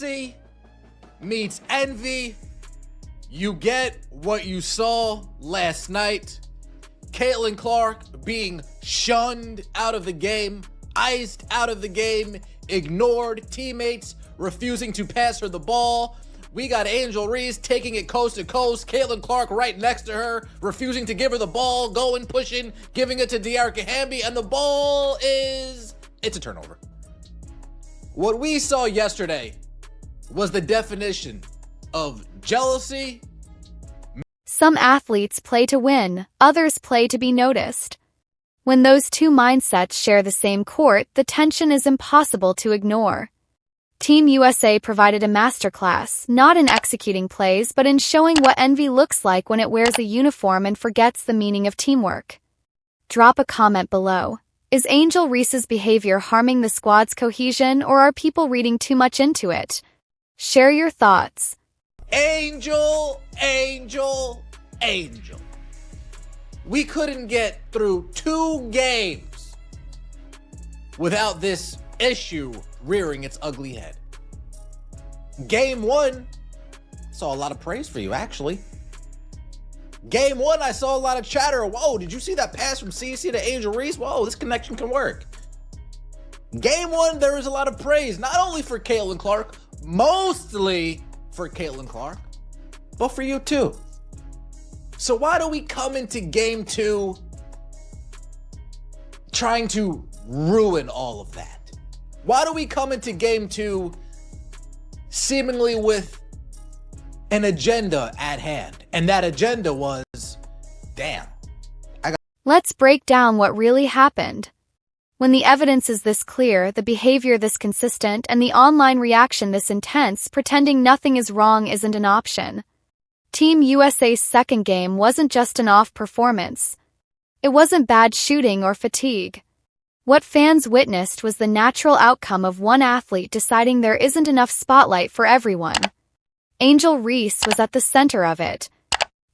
jealousy meets envy. You get what you saw last night. Caitlin Clark being shunned out of the game, iced out of the game, ignored, teammates refusing to pass her the ball. We got Angel Reese taking it coast to coast. Caitlin Clark right next to her, refusing to give her the ball, going, pushing, giving it to Dearica Hamby, and the ball it's a turnover. What we saw yesterday was the definition of jealousy. Some athletes play to win, others play to be noticed. When those two mindsets share the same court, the tension is impossible to ignore. Team USA provided a masterclass, not in executing plays but in showing what envy looks like when it wears a uniform and forgets the meaning of teamwork. Drop a comment below. Is Angel Reese's behavior harming the squad's cohesion, or are people reading too much into it? Share your thoughts. Angel. We couldn't get through 2 games without this issue rearing its ugly head. Game 1, saw a lot of praise for you, actually. Game 1, I saw a lot of chatter. Whoa, did you see that pass from CC to Angel Reese? Whoa, this connection can work. Game 1, there was a lot of praise, not only for Caitlin Clark, mostly for Caitlin Clark, but for you too. So why do we come into Game 2 trying to ruin all of that? Why do we come into Game 2 seemingly with an agenda at hand? And that agenda was, damn. Let's break down what really happened. When the evidence is this clear, the behavior this consistent, and the online reaction this intense, pretending nothing is wrong isn't an option. Team USA's second game wasn't just an off performance. It wasn't bad shooting or fatigue. What fans witnessed was the natural outcome of one athlete deciding there isn't enough spotlight for everyone. Angel Reese was at the center of it.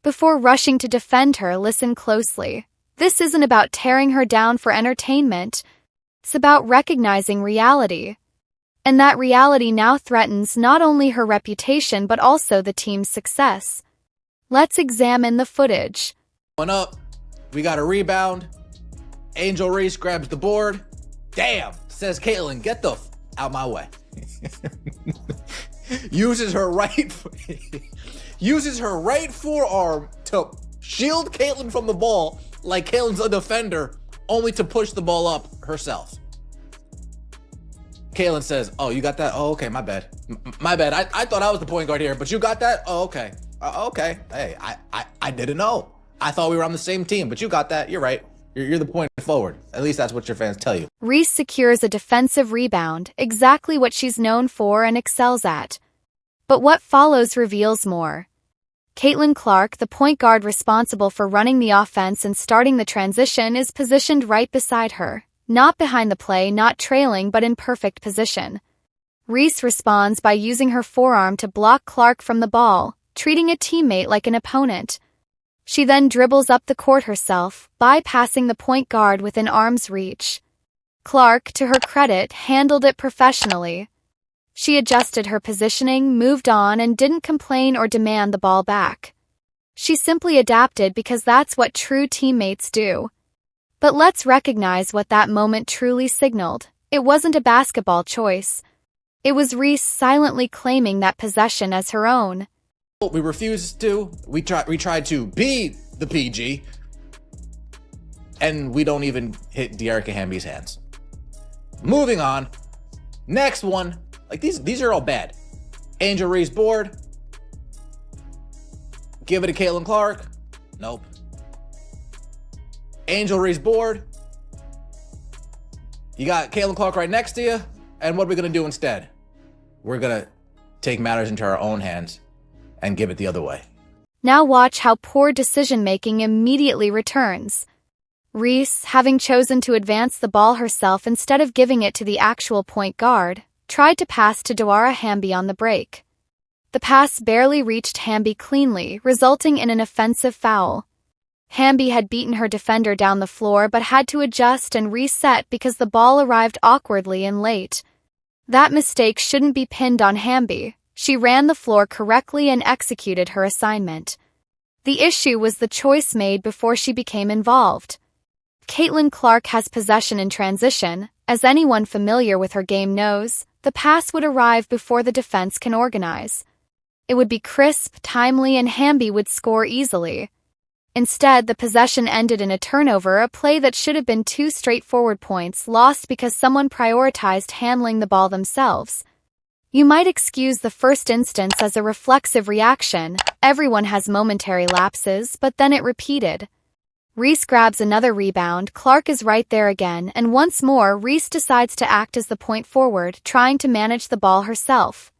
Before rushing to defend her, listen closely. This isn't about tearing her down for entertainment. It's about recognizing reality. And that reality now threatens not only her reputation but also the team's success. Let's examine the footage. One up, we got a rebound. Angel Reese grabs the board. Damn, says Caitlin, get the out my way. uses her right forearm to shield Caitlin from the ball like Caitlin's a defender, only to push the ball up herself. Caitlin says, oh, you got that? Oh, okay, my bad. My bad. I thought I was the point guard here, but you got that? Oh, okay. Okay. Hey, I didn't know. I thought we were on the same team, but you got that. You're right. You're the point forward. At least that's what your fans tell you. Reese secures a defensive rebound, exactly what she's known for and excels at. But what follows reveals more. Caitlin Clark, the point guard responsible for running the offense and starting the transition, is positioned right beside her. Not behind the play, not trailing, but in perfect position. Reese responds by using her forearm to block Clark from the ball, treating a teammate like an opponent. She then dribbles up the court herself, bypassing the point guard within arm's reach. Clark, to her credit, handled it professionally. She adjusted her positioning, moved on, and didn't complain or demand the ball back. She simply adapted because that's what true teammates do. But let's recognize what that moment truly signaled. It wasn't a basketball choice. It was Reese silently claiming that possession as her own. We refused to. We tried to be the PG, and we don't even hit Dearica Hamby's hands. Moving on. Next one. Like these are all bad. Angel Reese board. Give it to Caitlin Clark. Nope. Angel Reese board. You got Caitlin Clark right next to you. And what are we going to do instead? We're going to take matters into our own hands and give it the other way. Now watch how poor decision-making immediately returns. Reese, having chosen to advance the ball herself instead of giving it to the actual point guard, tried to pass to Dearica Hamby on the break. The pass barely reached Hamby cleanly, resulting in an offensive foul. Hamby had beaten her defender down the floor but had to adjust and reset because the ball arrived awkwardly and late. That mistake shouldn't be pinned on Hamby. She ran the floor correctly and executed her assignment. The issue was the choice made before she became involved. Caitlin Clark has possession in transition. As anyone familiar with her game knows, the pass would arrive before the defense can organize. It would be crisp, timely, and Hamby would score easily. Instead, the possession ended in a turnover, a play that should have been 2 straightforward points lost because someone prioritized handling the ball themselves. You might excuse the first instance as a reflexive reaction. Everyone has momentary lapses, but then it repeated. Reese grabs another rebound, Clark is right there again, and once more Reese decides to act as the point forward, trying to manage the ball herself.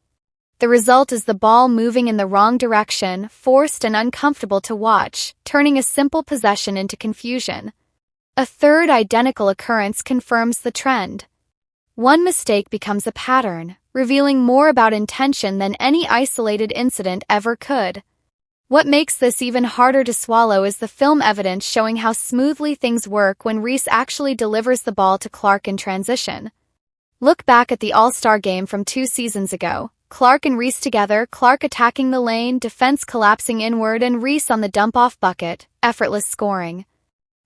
The result is the ball moving in the wrong direction, forced and uncomfortable to watch, turning a simple possession into confusion. A third identical occurrence confirms the trend. One mistake becomes a pattern, revealing more about intention than any isolated incident ever could. What makes this even harder to swallow is the film evidence showing how smoothly things work when Reese actually delivers the ball to Clark in transition. Look back at the All-Star game from 2 seasons ago. Clark and Reese together, Clark attacking the lane, defense collapsing inward, and Reese on the dump-off bucket, effortless scoring.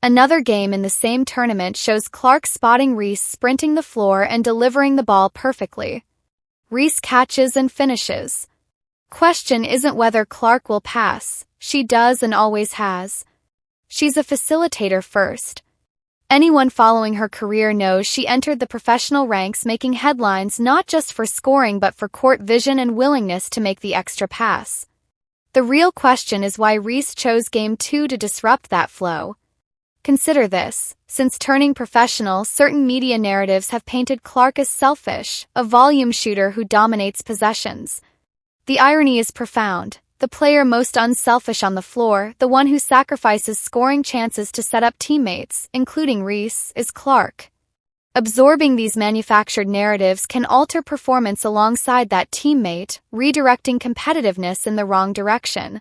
Another game in the same tournament shows Clark spotting Reese sprinting the floor and delivering the ball perfectly. Reese catches and finishes. Question isn't whether Clark will pass, she does and always has. She's a facilitator first. Anyone following her career knows she entered the professional ranks making headlines not just for scoring but for court vision and willingness to make the extra pass. The real question is why Reese chose Game 2 to disrupt that flow. Consider this. Since turning professional, certain media narratives have painted Clark as selfish, a volume shooter who dominates possessions. The irony is profound. The player most unselfish on the floor, the one who sacrifices scoring chances to set up teammates, including Reese, is Clark. Absorbing these manufactured narratives can alter performance alongside that teammate, redirecting competitiveness in the wrong direction.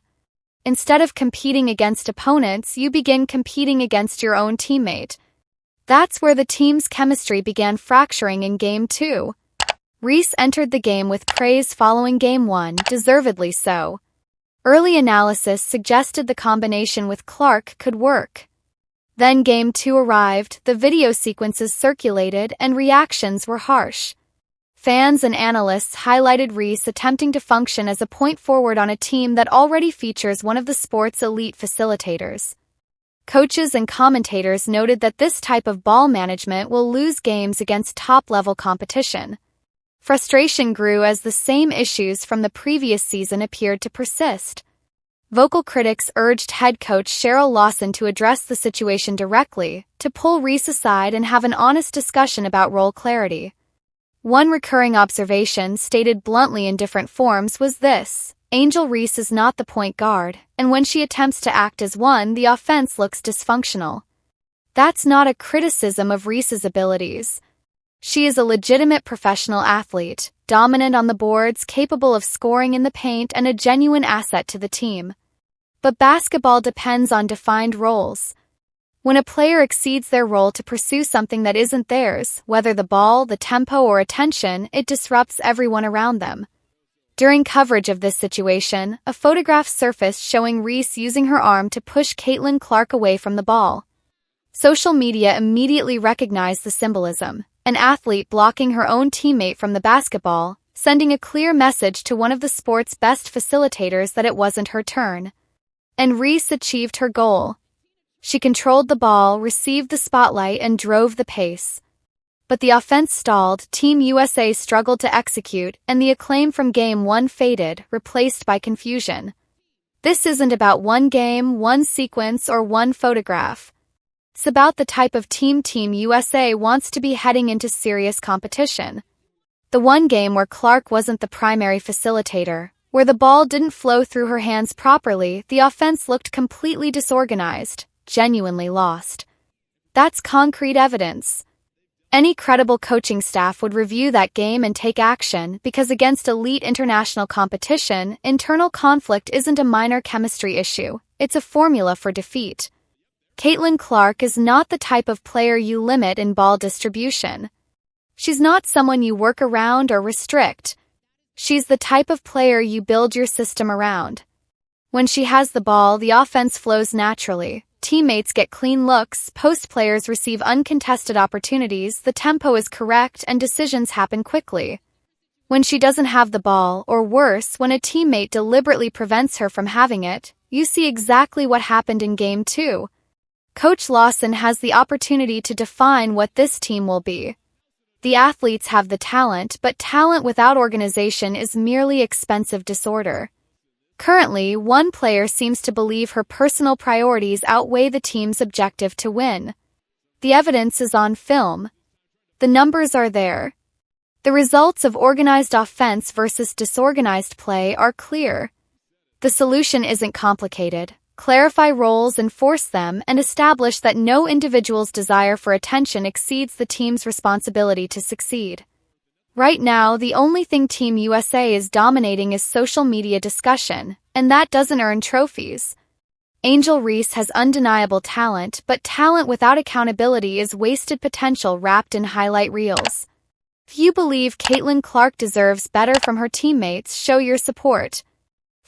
Instead of competing against opponents, you begin competing against your own teammate. That's where the team's chemistry began fracturing in Game 2. Reese entered the game with praise following Game 1, deservedly so. Early analysis suggested the combination with Clark could work. Then Game 2 arrived, the video sequences circulated, and reactions were harsh. Fans and analysts highlighted Reese attempting to function as a point forward on a team that already features one of the sport's elite facilitators. Coaches and commentators noted that this type of ball management will lose games against top-level competition. Frustration grew as the same issues from the previous season appeared to persist. Vocal critics urged head coach Cheryl Lawson to address the situation directly, to pull Reese aside and have an honest discussion about role clarity. One recurring observation, stated bluntly in different forms, was this: Angel Reese is not the point guard, and when she attempts to act as one, the offense looks dysfunctional. That's not a criticism of Reese's abilities. She is a legitimate professional athlete, dominant on the boards, capable of scoring in the paint, and a genuine asset to the team. But basketball depends on defined roles. When a player exceeds their role to pursue something that isn't theirs, whether the ball, the tempo, or attention, it disrupts everyone around them. During coverage of this situation, a photograph surfaced showing Reese using her arm to push Caitlin Clark away from the ball. Social media immediately recognized the symbolism. An athlete blocking her own teammate from the basketball, sending a clear message to one of the sport's best facilitators that it wasn't her turn. And Reese achieved her goal. She controlled the ball, received the spotlight, and drove the pace. But the offense stalled, Team USA struggled to execute, and the acclaim from Game 1 faded, replaced by confusion. This isn't about one game, one sequence, or one photograph. It's about the type of team Team USA wants to be heading into serious competition. The one game where Clark wasn't the primary facilitator, where the ball didn't flow through her hands properly, the offense looked completely disorganized, genuinely lost. That's concrete evidence. Any credible coaching staff would review that game and take action, because against elite international competition, internal conflict isn't a minor chemistry issue, it's a formula for defeat. Caitlin Clark is not the type of player you limit in ball distribution. She's not someone you work around or restrict. She's the type of player you build your system around. When she has the ball, the offense flows naturally. Teammates get clean looks, post players receive uncontested opportunities, the tempo is correct, and decisions happen quickly. When she doesn't have the ball, or worse, when a teammate deliberately prevents her from having it, you see exactly what happened in Game 2. Coach Lawson has the opportunity to define what this team will be. The athletes have the talent, but talent without organization is merely expensive disorder. Currently, one player seems to believe her personal priorities outweigh the team's objective to win. The evidence is on film. The numbers are there. The results of organized offense versus disorganized play are clear. The solution isn't complicated. Clarify roles, enforce them, and establish that no individual's desire for attention exceeds the team's responsibility to succeed. Right now, the only thing Team USA is dominating is social media discussion, and that doesn't earn trophies. Angel Reese has undeniable talent, but talent without accountability is wasted potential wrapped in highlight reels. If you believe Caitlin Clark deserves better from her teammates, show your support.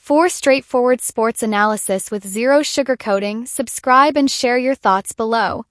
For straightforward sports analysis with zero sugarcoating, subscribe and share your thoughts below.